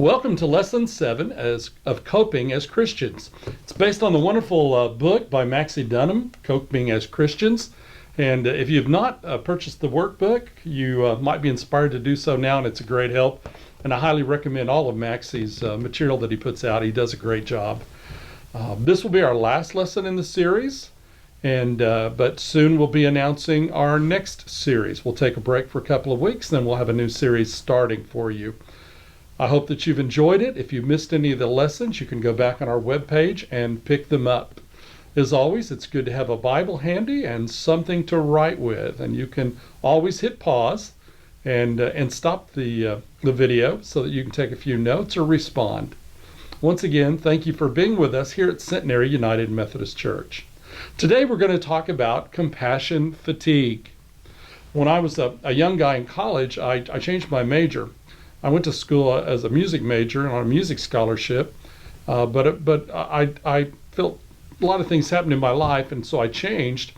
Welcome to Lesson 7 of Coping as Christians. It's based on the wonderful book by Maxie Dunnam, Coping as Christians. And if you have not purchased the workbook, you might be inspired to do so now, and it's a great help. And I highly recommend all of Maxie's material that he puts out. He does a great job. This will be our last lesson in the series, but soon we'll be announcing our next series. We'll take a break for a couple of weeks, then we'll have a new series starting for you. I hope that you've enjoyed it. If you missed any of the lessons, you can go back on our webpage and pick them up. As always, it's good to have a Bible handy and something to write with. And you can always hit pause and stop the video so that you can take a few notes or respond. Once again, thank you for being with us here at Centenary United Methodist Church. Today we're going to talk about compassion fatigue. When I was a young guy in college, I changed my major. I went to school as a music major on a music scholarship, but I felt a lot of things happened in my life, and so I changed.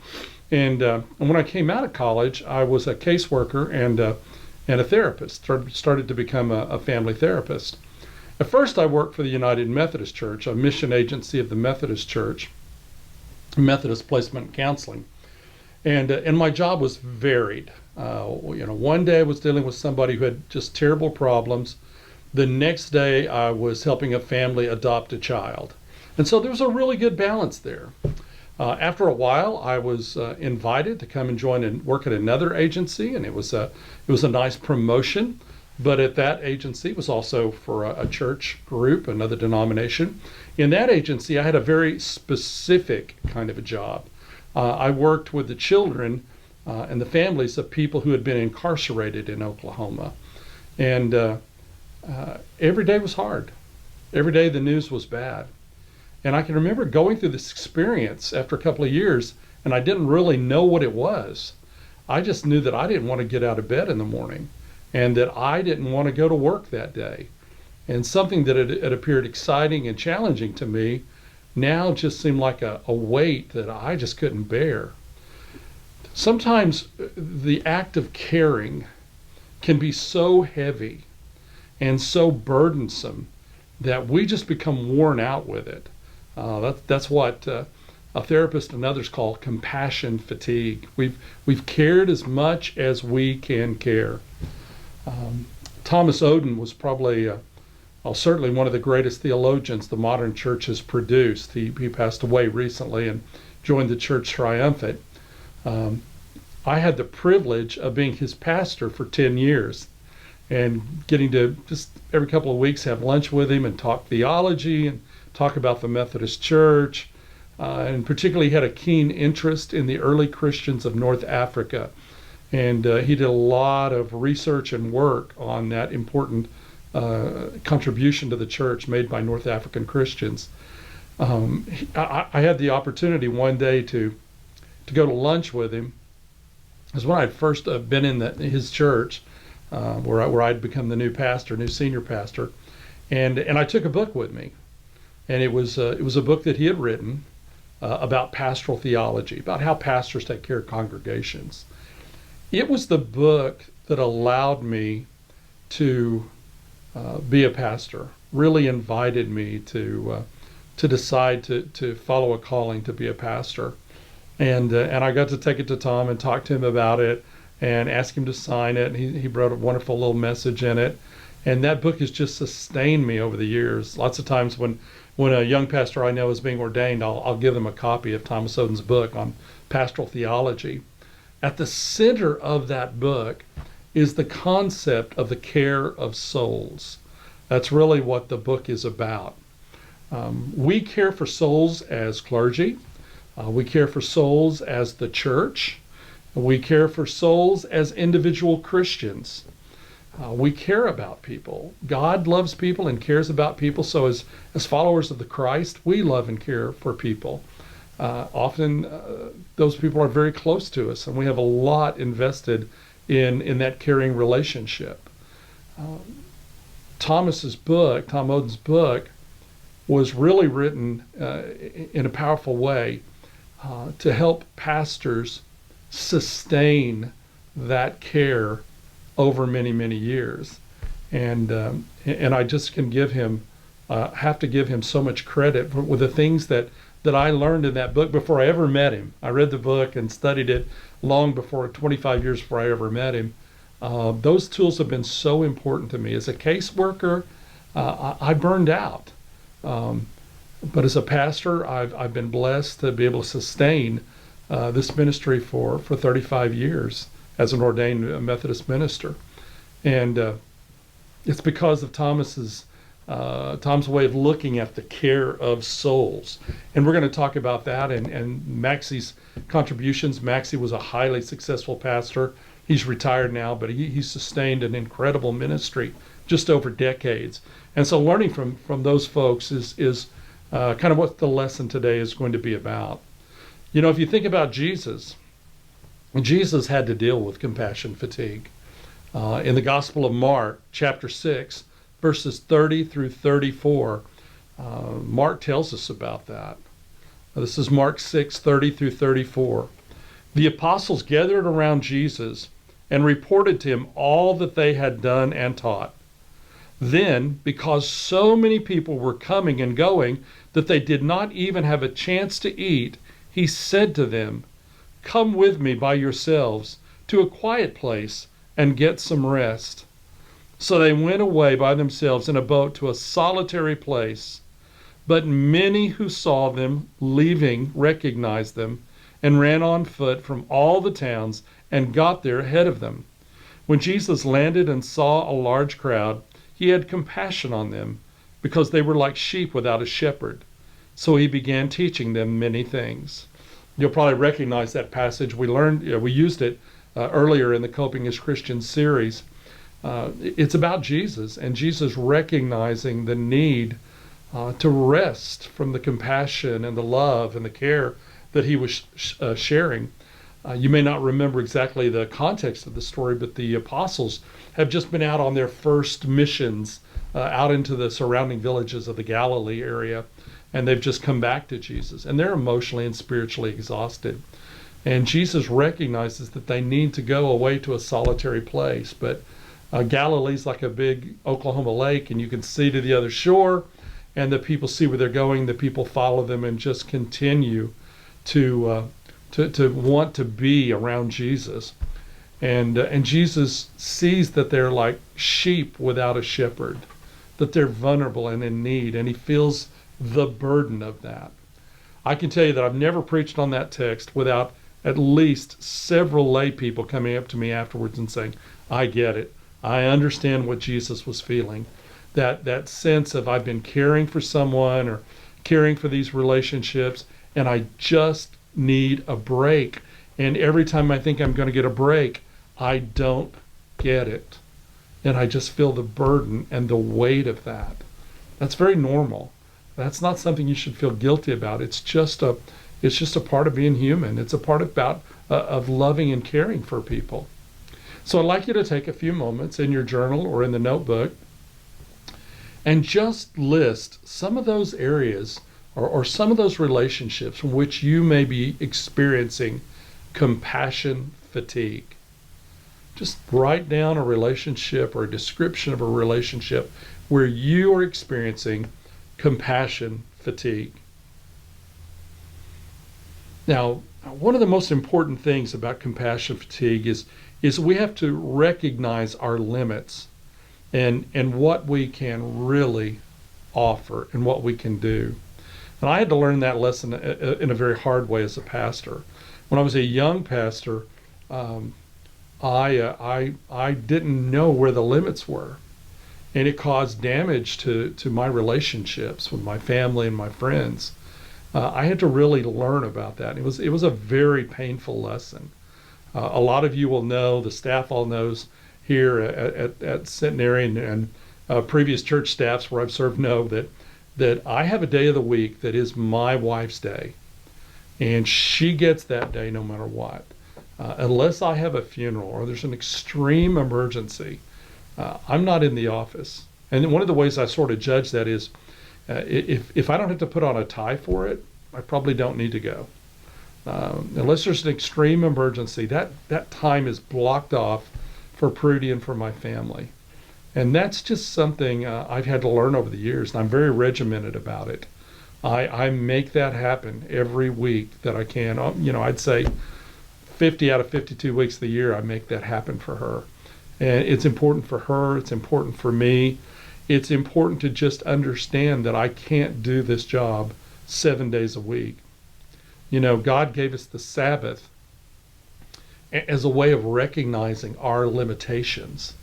And when I came out of college, I was a caseworker and a therapist. Started to become a family therapist. At first, I worked for the United Methodist Church, a mission agency of the Methodist Church, Methodist Placement and Counseling, and my job was varied. One day I was dealing with somebody who had just terrible problems. The next day I was helping a family adopt a child. And so there was a really good balance there. After a while, I was invited to come and join and work at another agency, and it was a nice promotion. But at that agency, it was also for a church group, another denomination. In that agency, I had a very specific kind of a job. I worked with the children and the families of people who had been incarcerated in Oklahoma. And every day was hard. Every day the news was bad. And I can remember going through this experience after a couple of years, and I didn't really know what it was. I just knew that I didn't want to get out of bed in the morning, and that I didn't want to go to work that day. And something that had appeared exciting and challenging to me now just seemed like a weight that I just couldn't bear. Sometimes the act of caring can be so heavy and so burdensome that we just become worn out with it. That's what a therapist and others call compassion fatigue. We've cared as much as we can care. Thomas Oden was probably certainly one of the greatest theologians the modern church has produced. He passed away recently and joined the church triumphant. I had the privilege of being his pastor for 10 years and getting to just every couple of weeks have lunch with him and talk theology and talk about the Methodist Church. And particularly he had a keen interest in the early Christians of North Africa. And he did a lot of research and work on that important contribution to the church made by North African Christians. I had the opportunity one day to go to lunch with him. It was when I had first been in his church, where I'd become the new senior pastor, and I took a book with me, and it was a book that he had written about pastoral theology, about how pastors take care of congregations. It was the book that allowed me to be a pastor, really invited me to decide to follow a calling to be a pastor. And I got to take it to Tom and talk to him about it and ask him to sign it. And he wrote a wonderful little message in it. And that book has just sustained me over the years. Lots of times when a young pastor I know is being ordained, I'll give them a copy of Thomas Oden's book on pastoral theology. At the center of that book is the concept of the care of souls. That's really what the book is about. We care for souls as clergy. We care for souls as the church. We care for souls as individual Christians. We care about people. God loves people and cares about people. So as followers of the Christ, we love and care for people. Often those people are very close to us, and we have a lot invested in that caring relationship. Tom Oden's book, was really written in a powerful way to help pastors sustain that care over many, many years. And I just can give him, have to give him so much credit for with the things that I learned in that book before I ever met him. I read the book and studied it long before, 25 years before I ever met him. Those tools have been so important to me. As a caseworker, I burned out. But as a pastor, I've been blessed to be able to sustain this ministry for 35 years as an ordained Methodist minister. And it's because of Tom's way of looking at the care of souls. And we're going to talk about that and Maxie's contributions. Maxie was a highly successful pastor. He's retired now, but he sustained an incredible ministry just over decades. And so learning from those folks is kind of what the lesson today is going to be about. You know, if you think about Jesus had to deal with compassion fatigue. In the Gospel of Mark, chapter 6, verses 30 through 34, Mark tells us about that. This is Mark 6, 30 through 34. The apostles gathered around Jesus and reported to him all that they had done and taught. Then, because so many people were coming and going that they did not even have a chance to eat, he said to them, "Come with me by yourselves to a quiet place and get some rest." So they went away by themselves in a boat to a solitary place. But many who saw them leaving recognized them and ran on foot from all the towns and got there ahead of them. When Jesus landed and saw a large crowd, he had compassion on them because they were like sheep without a shepherd. So he began teaching them many things. You'll probably recognize that passage. We used it earlier in the Coping as Christians series. It's about Jesus and Jesus recognizing the need to rest from the compassion and the love and the care that he was sharing. You may not remember exactly the context of the story, but the apostles have just been out on their first missions out into the surrounding villages of the Galilee area, and they've just come back to Jesus, and they're emotionally and spiritually exhausted. And Jesus recognizes that they need to go away to a solitary place, but Galilee's like a big Oklahoma lake, and you can see to the other shore, and the people see where they're going, the people follow them and just continue to want to be around Jesus. And Jesus sees that they're like sheep without a shepherd, that they're vulnerable and in need, and he feels the burden of that. I can tell you that I've never preached on that text without at least several lay people coming up to me afterwards and saying, "I get it. I understand what Jesus was feeling." That sense of I've been caring for someone or caring for these relationships, and I just need a break. And every time I think I'm going to get a break, I don't get it. And I just feel the burden and the weight of that. That's very normal. That's not something you should feel guilty about. It's just a part of being human. It's a part of loving and caring for people. So I'd like you to take a few moments in your journal or in the notebook and just list some of those areas or some of those relationships in which you may be experiencing compassion fatigue. Just write down a relationship or a description of a relationship where you are experiencing compassion fatigue. Now, one of the most important things about compassion fatigue is we have to recognize our limits and what we can really offer and what we can do. And I had to learn that lesson in a very hard way as a pastor. When I was a young pastor, I didn't know where the limits were, and it caused damage to my relationships with my family and my friends. I had to really learn about that. It was a very painful lesson. A lot of you will know, the staff all knows here at Centenary and previous church staffs where I've served know that I have a day of the week that is my wife's day, and she gets that day no matter what. Unless I have a funeral or there's an extreme emergency, I'm not in the office. And one of the ways I sort of judge that is if I don't have to put on a tie for it, I probably don't need to go. Unless there's an extreme emergency, that time is blocked off for Prudy and for my family. And that's just something I've had to learn over the years, and I'm very regimented about it. I make that happen every week that I can. I'd say 50 out of 52 weeks of the year, I make that happen for her. And it's important for her. It's important for me. It's important to just understand that I can't do this job 7 days a week. God gave us the Sabbath as a way of recognizing our limitations.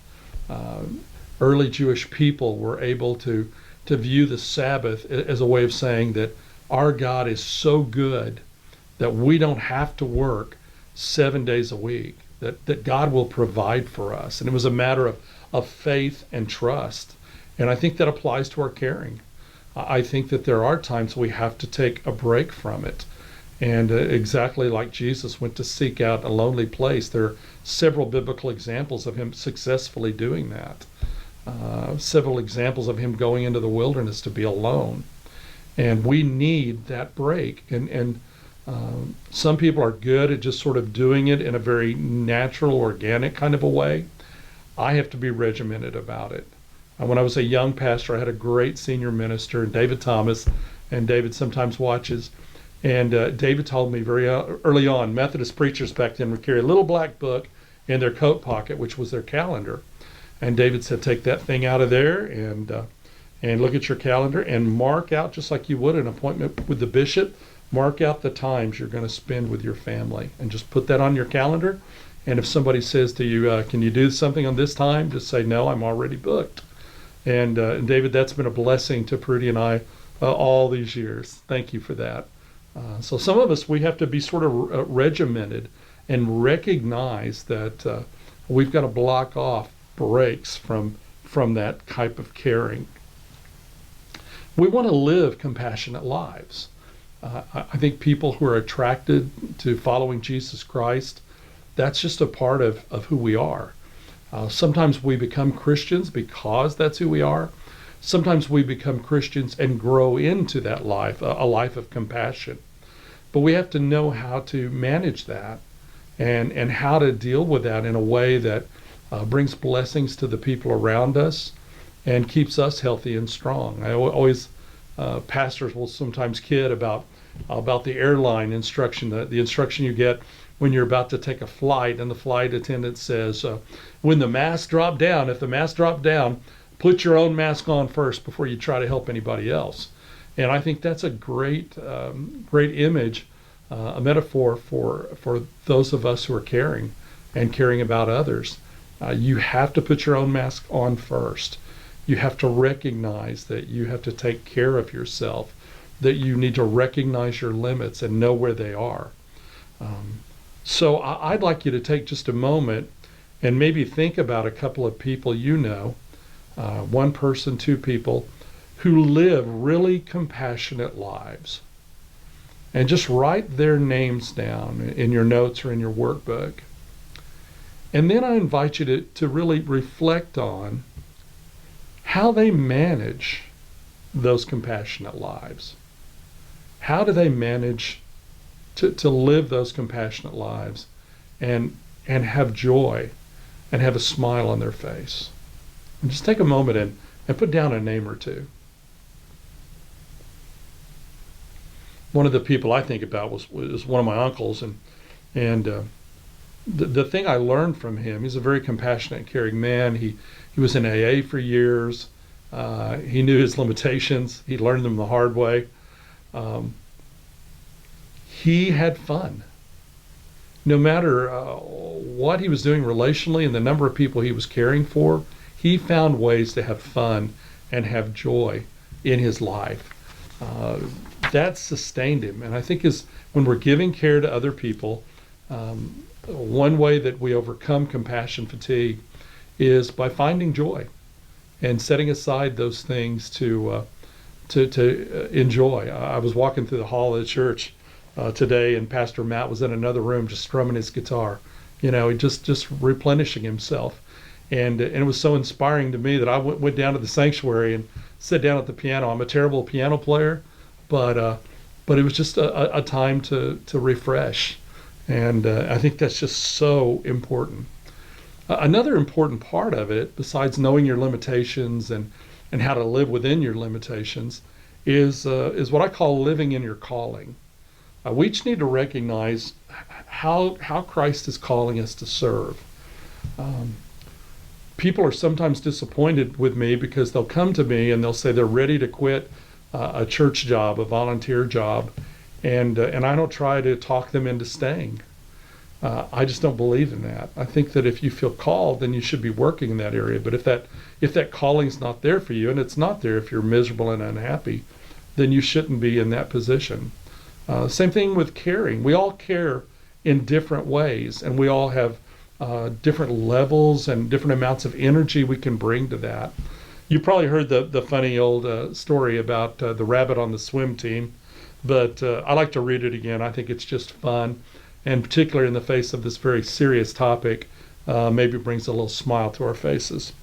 Early Jewish people were able to view the Sabbath as a way of saying that our God is so good that we don't have to work 7 days a week, that God will provide for us. And it was a matter of faith and trust. And I think that applies to our caring. I think that there are times we have to take a break from it. And exactly like Jesus went to seek out a lonely place, there are several biblical examples of him successfully doing that. Several examples of him going into the wilderness to be alone. And we need that break. And some people are good at just sort of doing it in a very natural, organic kind of a way. I have to be regimented about it. When I was a young pastor, I had a great senior minister, David Thomas, and David sometimes watches. And David told me very early on, Methodist preachers back then would carry a little black book in their coat pocket, which was their calendar. And David said, take that thing out of there and look at your calendar and mark out, just like you would an appointment with the bishop, mark out the times you're going to spend with your family. And just put that on your calendar. And if somebody says to you, can you do something on this time? Just say, no, I'm already booked. And David, that's been a blessing to Prudy and I all these years. Thank you for that. So some of us, we have to be sort of regimented and recognize that we've got to block off breaks from that type of caring. We want to live compassionate lives. I think people who are attracted to following Jesus Christ, that's just a part of who we are. Sometimes we become Christians because that's who we are. Sometimes we become Christians and grow into that life, a life of compassion. But we have to know how to manage that and how to deal with that in a way that brings blessings to the people around us and keeps us healthy and strong. I always, pastors will sometimes kid about the airline instruction, the instruction you get when you're about to take a flight, and the flight attendant says, when the masks drop down, if the masks drop down, put your own mask on first before you try to help anybody else. And I think that's a great image, a metaphor for those of us who are caring and caring about others. You have to put your own mask on first. You have to recognize that you have to take care of yourself, that you need to recognize your limits and know where they are. So I'd like you to take just a moment and maybe think about a couple of people you know, one person, two people, who live really compassionate lives. And just write their names down in your notes or in your workbook. And then I invite you to really reflect on how they manage those compassionate lives. How do they manage to live those compassionate lives and have joy and have a smile on their face? And just take a moment and put down a name or two. One of the people I think about was one of my uncles, and the thing I learned from him, he's a very compassionate, caring man. He was in AA for years. He knew his limitations. He learned them the hard way. He had fun. No matter what he was doing relationally and the number of people he was caring for, he found ways to have fun and have joy in his life. That sustained him. And I think when we're giving care to other people, one way that we overcome compassion fatigue is by finding joy and setting aside those things to enjoy. I was walking through the hall of the church today, and Pastor Matt was in another room just strumming his guitar, just replenishing himself. And it was so inspiring to me that I went down to the sanctuary and sat down at the piano. I'm a terrible piano player, but it was just a time to refresh. And I think that's just so important. Another important part of it, besides knowing your limitations and how to live within your limitations, is what I call living in your calling. We each need to recognize how Christ is calling us to serve. People are sometimes disappointed with me because they'll come to me and they'll say they're ready to quit a church job, a volunteer job, and I don't try to talk them into staying. I just don't believe in that. I think that if you feel called, then you should be working in that area. But if that calling's not there for you, and it's not there if you're miserable and unhappy, then you shouldn't be in that position. Same thing with caring. We all care in different ways, and we all have different levels and different amounts of energy we can bring to that. You probably heard the funny old story about the rabbit on the swim team, but I like to read it again. I think it's just fun, and particularly in the face of this very serious topic, maybe brings a little smile to our faces.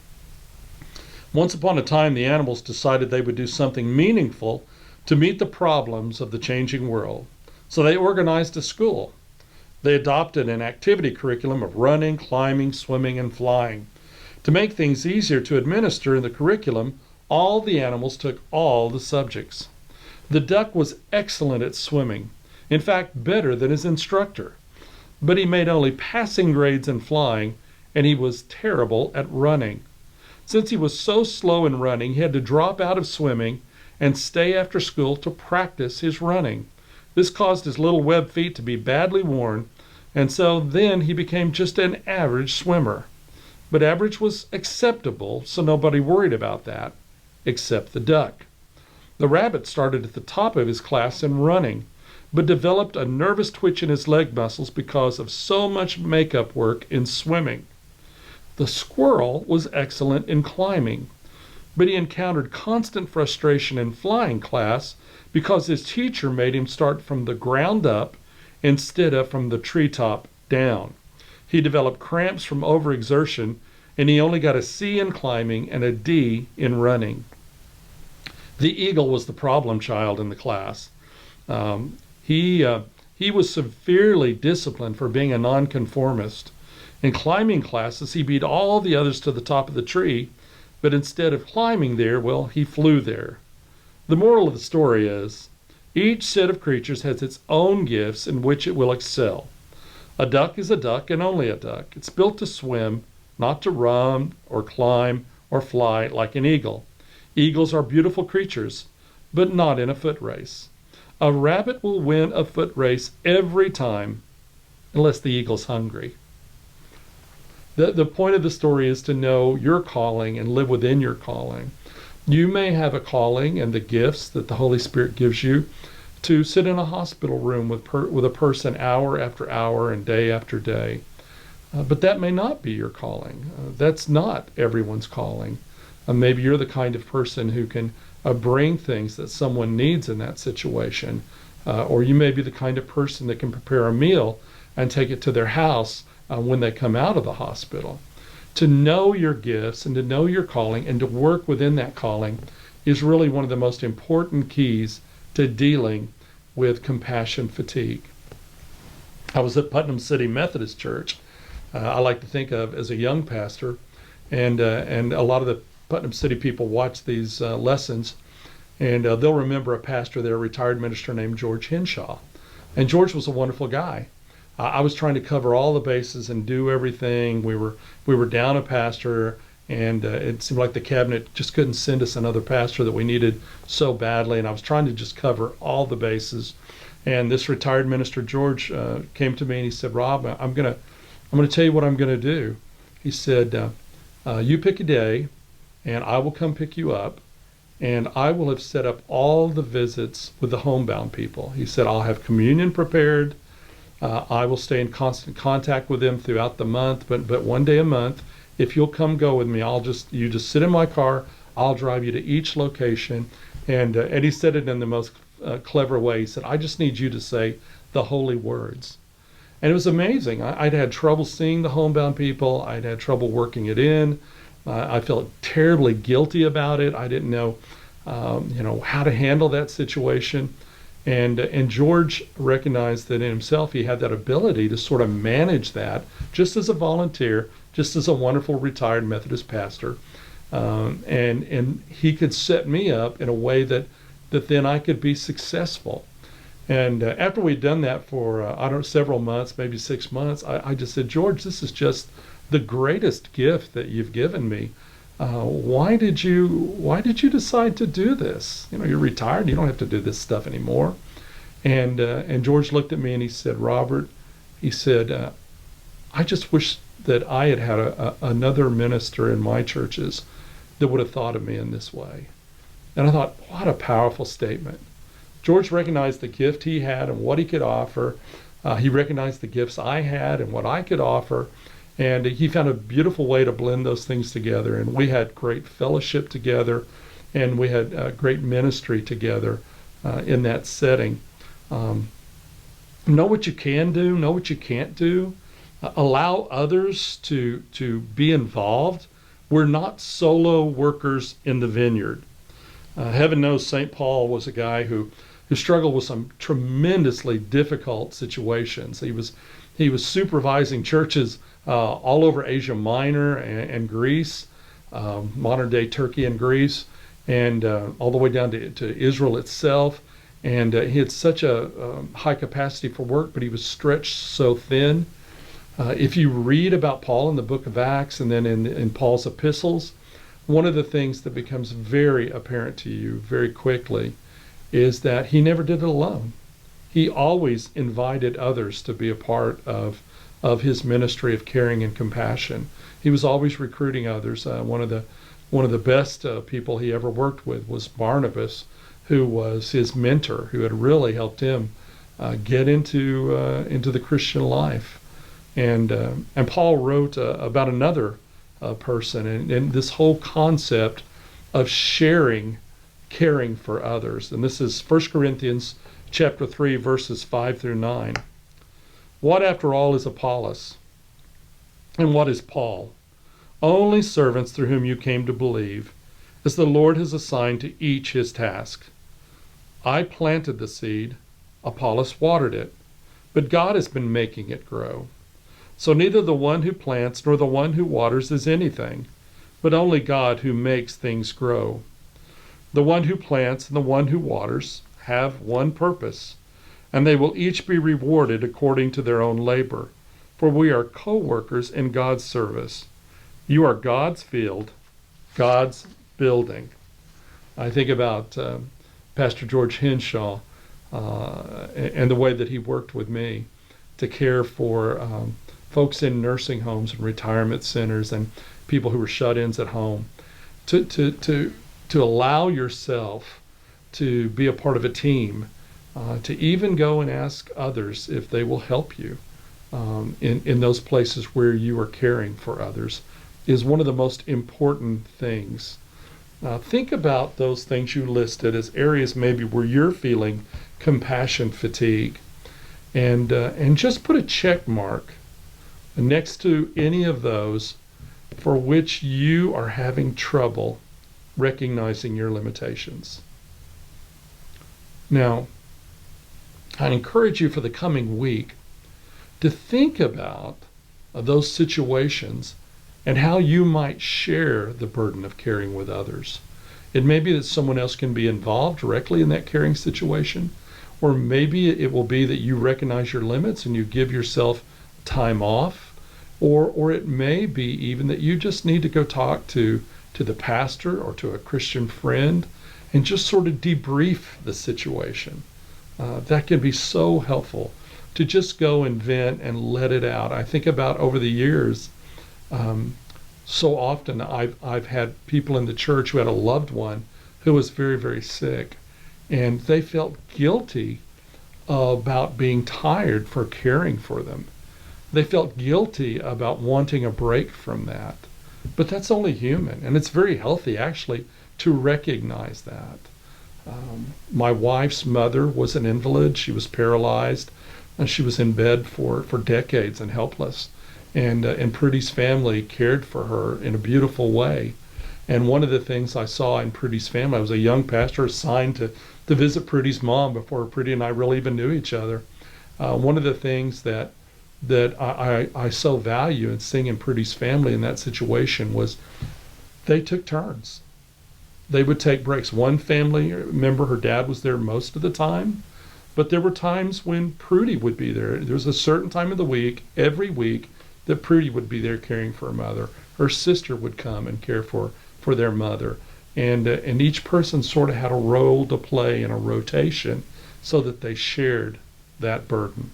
Once upon a time, the animals decided they would do something meaningful to meet the problems of the changing world. So they organized a school. They adopted an activity curriculum of running, climbing, swimming, and flying. To make things easier to administer in the curriculum, all the animals took all the subjects. The duck was excellent at swimming, in fact, better than his instructor. But he made only passing grades in flying, and he was terrible at running. Since he was so slow in running, he had to drop out of swimming and stay after school to practice his running. This caused his little web feet to be badly worn, and so then he became just an average swimmer. But average was acceptable, so nobody worried about that, except the duck. The rabbit started at the top of his class in running, but developed a nervous twitch in his leg muscles because of so much makeup work in swimming. The squirrel was excellent in climbing, but he encountered constant frustration in flying class because his teacher made him start from the ground up instead of from the treetop down. He developed cramps from overexertion, and he only got a C in climbing and a D in running. The eagle was the problem child in the class. He was severely disciplined for being a nonconformist. In climbing classes, he beat all the others to the top of the tree, but instead of climbing there, well, he flew there. The moral of the story is, each set of creatures has its own gifts in which it will excel. A duck is a duck and only a duck. It's built to swim, not to run or climb or fly like an eagle. Eagles are beautiful creatures, but not in a foot race. A rabbit will win a foot race every time, unless the eagle's hungry. The point of the story is to know your calling and live within your calling. You may have a calling and the gifts that the Holy Spirit gives you to sit in a hospital room with a person hour after hour and day after day. But that may not be your calling. That's not everyone's calling. Maybe you're the kind of person who can bring things that someone needs in that situation. Or you may be the kind of person that can prepare a meal and take it to their house when they come out of the hospital. To know your gifts and to know your calling and to work within that calling is really one of the most important keys to dealing with compassion fatigue. I was at Putnam City Methodist Church. I like to think of as a young pastor, and a lot of the Putnam City people watch these lessons, and they'll remember a pastor there, a retired minister named George Henshaw. And George was a wonderful guy. I was trying to cover all the bases and do everything. We were down a pastor, and it seemed like the cabinet just couldn't send us another pastor that we needed so badly. And I was trying to just cover all the bases. And this retired minister, George, came to me and he said, "Rob, I'm gonna tell you what I'm gonna do." He said, "You pick a day, and I will come pick you up, and I will have set up all the visits with the homebound people." He said, "I'll have communion prepared. I will stay in constant contact with them throughout the month, but one day a month, if you'll come go with me, you just sit in my car. I'll drive you to each location." And he said it in the most clever way. He said, "I just need you to say the holy words." And it was amazing. I'd had trouble seeing the homebound people. I'd had trouble working it in. I felt terribly guilty about it. I didn't know, how to handle that situation. And George recognized that in himself he had that ability to sort of manage that just as a volunteer, just as a wonderful retired Methodist pastor. And he could set me up in a way that then I could be successful. And after we'd done that for, several months, maybe 6 months, I just said, George, this is just the greatest gift that you've given me. Why did you decide to do this? You're retired. You don't have to do this stuff anymore. And George looked at me and he said, Robert, he said, I just wish that I had had another minister in my churches that would have thought of me in this way. And I thought, what a powerful statement. George recognized the gift he had and what he could offer. He recognized the gifts I had and what I could offer. And he found a beautiful way to blend those things together. And we had great fellowship together, and we had great ministry together in that setting. Know what you can do, know what you can't do. Allow others to be involved. We're not solo workers in the vineyard. Heaven knows St. Paul was a guy who struggled with some tremendously difficult situations. He was supervising churches all over Asia Minor and Greece, modern day Turkey and Greece, and all the way down to Israel itself. And he had such a high capacity for work, but he was stretched so thin. If you read about Paul in the book of Acts and then in Paul's epistles, one of the things that becomes very apparent to you very quickly is that he never did it alone. He always invited others to be a part of his ministry of caring and compassion. He was always recruiting others. One of the best people he ever worked with was Barnabas, who was his mentor, who had really helped him get into the Christian life. And Paul wrote about another person, and this whole concept of caring for others. And this is 1 Corinthians chapter 3, verses 5 through 9. What, after all, is Apollos? And what is Paul? Only servants through whom you came to believe, as the Lord has assigned to each his task. I planted the seed, Apollos watered it, but God has been making it grow. So neither the one who plants nor the one who waters is anything, but only God who makes things grow. The one who plants and the one who waters have one purpose, and they will each be rewarded according to their own labor, for we are co-workers in God's service. You are God's field, God's building. I think about Pastor George Henshaw and the way that he worked with me to care for folks in nursing homes and retirement centers and people who were shut-ins at home. To allow yourself to be a part of a team, to even go and ask others if they will help you in those places where you are caring for others is one of the most important things. Think about those things you listed as areas maybe where you're feeling compassion fatigue, and just put a check mark next to any of those for which you are having trouble recognizing your limitations. Now, I encourage you for the coming week to think about those situations and how you might share the burden of caring with others. It may be that someone else can be involved directly in that caring situation, or maybe it will be that you recognize your limits and you give yourself time off, or it may be even that you just need to go talk to the pastor or to a Christian friend and just sort of debrief the situation. That can be so helpful to just go and vent and let it out. I think about over the years, so often I've had people in the church who had a loved one who was very, very sick, and they felt guilty about being tired for caring for them. They felt guilty about wanting a break from that. But that's only human, and it's very healthy actually to recognize that. My wife's mother was an invalid. She was paralyzed, and she was in bed for decades and helpless. And Prudy's family cared for her in a beautiful way. And one of the things I saw in Prudy's family, I was a young pastor assigned to visit Prudy's mom before Prudy and I really even knew each other. One of the things that I so value in seeing in Prudy's family in that situation was they took turns. They would take breaks. One family member, her dad was there most of the time, but there were times when Prudy would be there. There was a certain time of the week, every week, that Prudy would be there caring for her mother. Her sister would come and care for their mother. And each person sort of had a role to play in a rotation so that they shared that burden.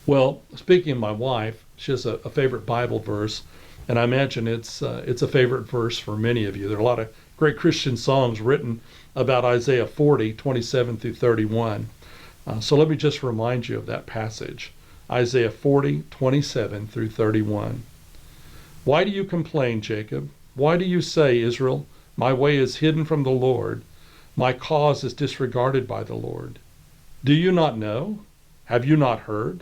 Well, speaking of my wife, she has a favorite Bible verse, and I imagine it's a favorite verse for many of you. There are a lot of great Christian songs written about Isaiah 40, 27 through 31. So let me just remind you of that passage. Isaiah 40, 27 through 31. Why do you complain, Jacob? Why do you say, Israel, my way is hidden from the Lord, my cause is disregarded by the Lord? Do you not know? Have you not heard?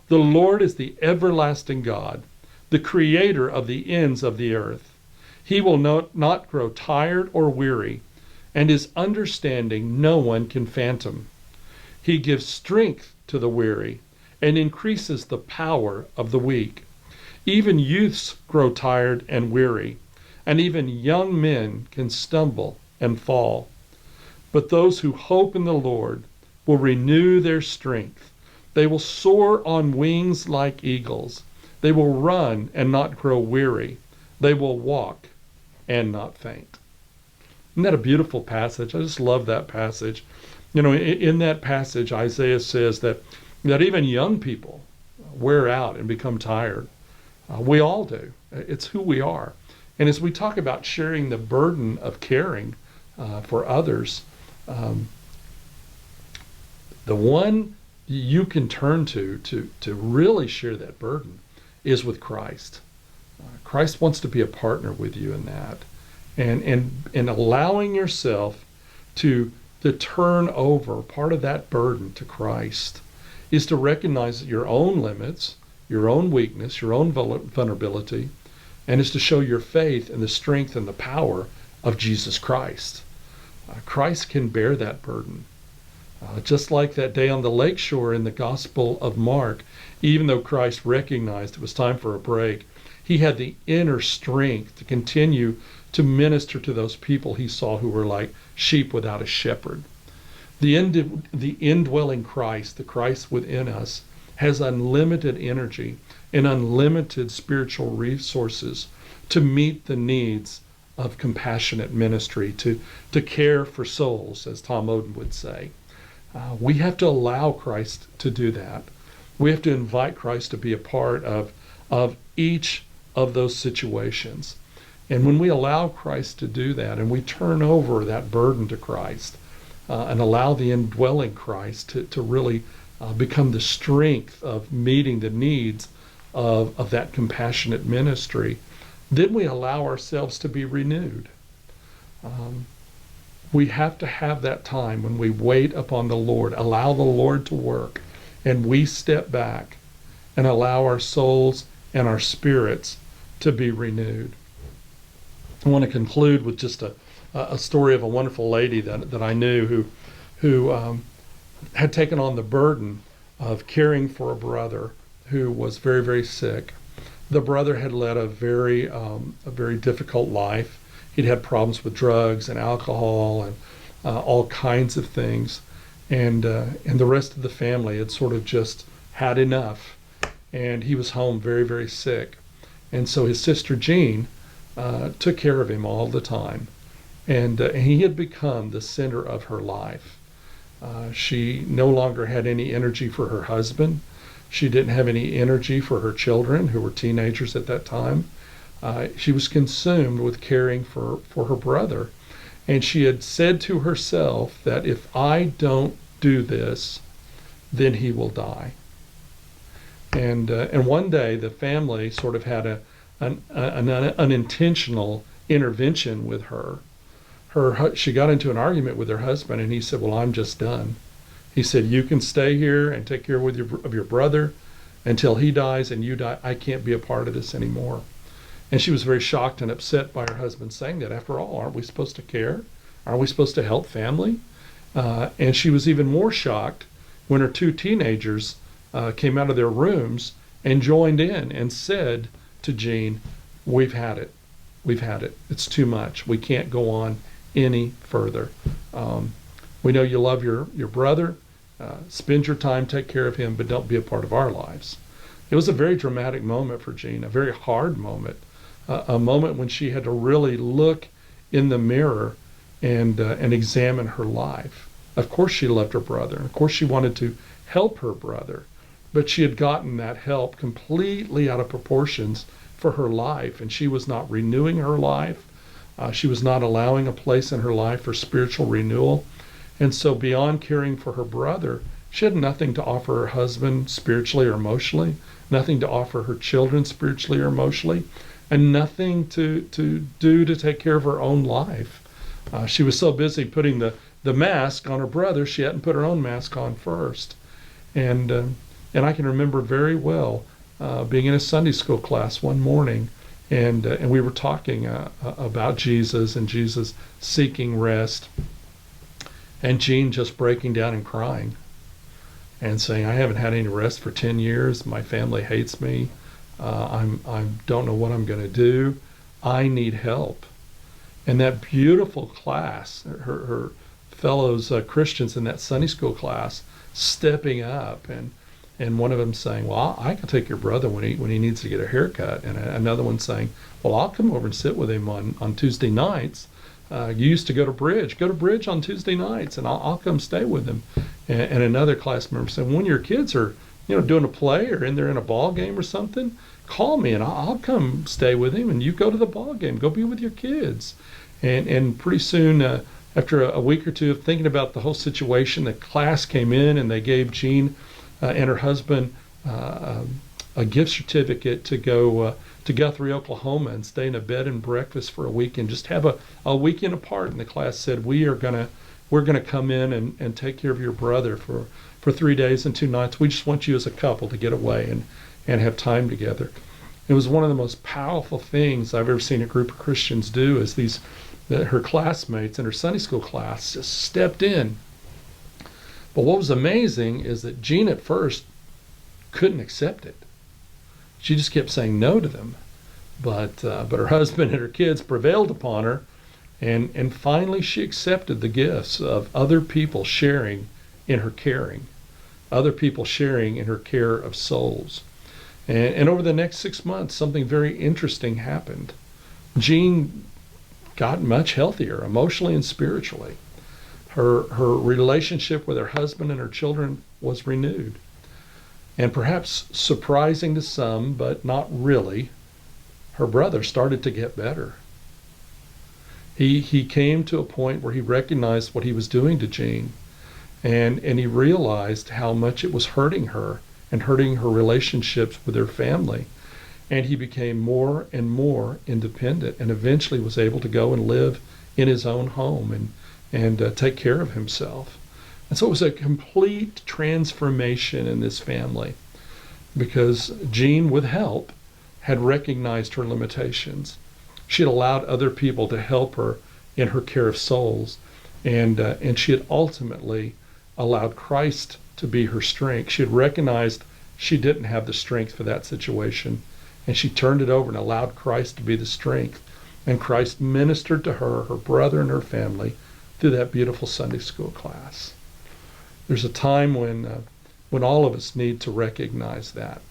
The Lord is the everlasting God, the creator of the ends of the earth. He will not grow tired or weary, and his understanding no one can fathom. He gives strength to the weary and increases the power of the weak. Even youths grow tired and weary, and even young men can stumble and fall. But those who hope in the Lord will renew their strength. They will soar on wings like eagles. They will run and not grow weary. They will walk and not faint. Isn't that a beautiful passage? I just love that passage. You know, in that passage, Isaiah says that even young people wear out and become tired. We all do. It's who we are. And as we talk about sharing the burden of caring for others, the one you can turn to really share that burden is with Christ. Christ wants to be a partner with you in that. And allowing yourself to turn over part of that burden to Christ is to recognize your own limits, your own weakness, your own vulnerability, and is to show your faith in the strength and the power of Jesus Christ. Christ can bear that burden. Just like that day on the lakeshore in the Gospel of Mark, even though Christ recognized it was time for a break, he had the inner strength to continue to minister to those people he saw who were like sheep without a shepherd. The indwelling Christ, the Christ within us, has unlimited energy and unlimited spiritual resources to meet the needs of compassionate ministry, to care for souls, as Tom Oden would say. We have to allow Christ to do that. We have to invite Christ to be a part of each of those situations. And when we allow Christ to do that, and we turn over that burden to Christ, and allow the indwelling Christ to really become the strength of meeting the needs of that compassionate ministry, then we allow ourselves to be renewed. We have to have that time when we wait upon the Lord, allow the Lord to work, and we step back and allow our souls and our spirits to be renewed. I want to conclude with just a story of a wonderful lady that I knew who had taken on the burden of caring for a brother who was very, very sick. The brother had led a very difficult life. He'd had problems with drugs and alcohol and all kinds of things, and the rest of the family had sort of just had enough. And he was home very, very sick, and so his sister Jean took care of him all the time, and he had become the center of her life. She no longer had any energy for her husband. She didn't have any energy for her children, who were teenagers at that time. She was consumed with caring for her brother. And she had said to herself that if I don't do this, then he will die. And one day the family sort of had an unintentional intervention with her. She got into an argument with her husband, and he said, well, I'm just done. He said, you can stay here and take care of your brother until he dies and you die. I can't be a part of this anymore. And she was very shocked and upset by her husband saying that. After all, aren't we supposed to care? Aren't we supposed to help family? And she was even more shocked when her two teenagers came out of their rooms and joined in and said to Jean, "We've had it. We've had it. It's too much. We can't go on any further. We know you love your brother. Spend your time, take care of him, but don't be a part of our lives." It was a very dramatic moment for Jean, a very hard moment, a moment when she had to really look in the mirror and examine her life. Of course she loved her brother. Of course she wanted to help her brother, but she had gotten that help completely out of proportions for her life, and she was not renewing her life. She was not allowing a place in her life for spiritual renewal. And so beyond caring for her brother, she had nothing to offer her husband spiritually or emotionally, nothing to offer her children spiritually or emotionally, and nothing to do to take care of her own life. She was so busy putting the mask on her brother, she hadn't put her own mask on first. And I can remember very well being in a Sunday school class one morning, and we were talking about Jesus and Jesus seeking rest, and Jean just breaking down and crying and saying, "I haven't had any rest for 10 years. My family hates me. I don't know what I'm going to do. I need help." And that beautiful class, her fellows Christians in that Sunday school class, stepping up, and one of them saying, "Well, I can take your brother when he needs to get a haircut," and another one saying, "Well, I'll come over and sit with him on Tuesday nights. You used to go to bridge on Tuesday nights, and I'll come stay with him." And another class member said, "When your kids are doing a play or they're in a ball game or something, call me and I'll come stay with him, and you go to the ball game, go be with your kids." And pretty soon, after a week or two of thinking about the whole situation, the class came in and they gave Jean and her husband a gift certificate to go to Guthrie, Oklahoma, and stay in a bed and breakfast for a week and just have a weekend apart. And the class said, we're gonna come in and take care of your brother for 3 days and 2 nights. We just want you as a couple to get away and have time together. It was one of the most powerful things I've ever seen a group of Christians do, is her classmates in her Sunday school class just stepped in. But what was amazing is that Jean at first couldn't accept it. She just kept saying no to them. But her husband and her kids prevailed upon her, and finally she accepted the gifts of other people sharing in her caring, other people sharing in her care of souls. And over the next 6 months, something very interesting happened. Jean got much healthier emotionally and spiritually. Her relationship with her husband and her children was renewed. And perhaps surprising to some, but not really, her brother started to get better. He came to a point where he recognized what he was doing to Jean, and he realized how much it was hurting her and hurting her relationships with her family. And he became more and more independent, and eventually was able to go and live in his own home and take care of himself. And so it was a complete transformation in this family, because Jean, with help, had recognized her limitations. She had allowed other people to help her in her care of souls, and she had ultimately allowed Christ to be her strength. She had recognized she didn't have the strength for that situation, and she turned it over and allowed Christ to be the strength. And Christ ministered to her, her brother, and her family through that beautiful Sunday school class. There's a time when all of us need to recognize that.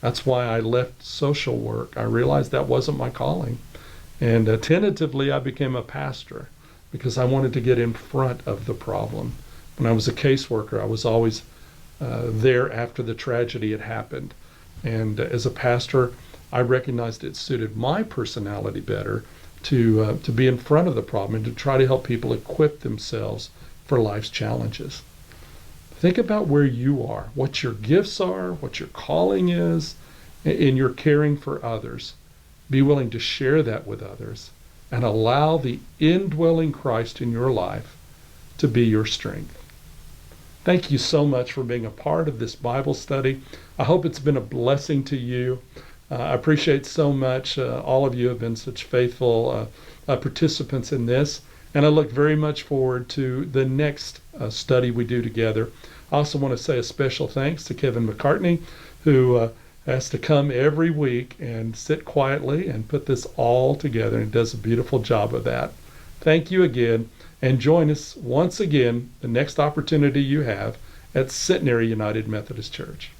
That's why I left social work. I realized that wasn't my calling. And tentatively, I became a pastor because I wanted to get in front of the problem. When I was a caseworker, I was always there after the tragedy had happened. And as a pastor, I recognized it suited my personality better to be in front of the problem and to try to help people equip themselves for life's challenges. Think about where you are, what your gifts are, what your calling is, in your caring for others. Be willing to share that with others and allow the indwelling Christ in your life to be your strength. Thank you so much for being a part of this Bible study. I hope it's been a blessing to you. I appreciate so much. All of you have been such faithful participants in this. And I look very much forward to the next study we do together. I also want to say a special thanks to Kevin McCartney, who has to come every week and sit quietly and put this all together, and does a beautiful job of that. Thank you again, and join us once again the next opportunity you have at Centenary United Methodist Church.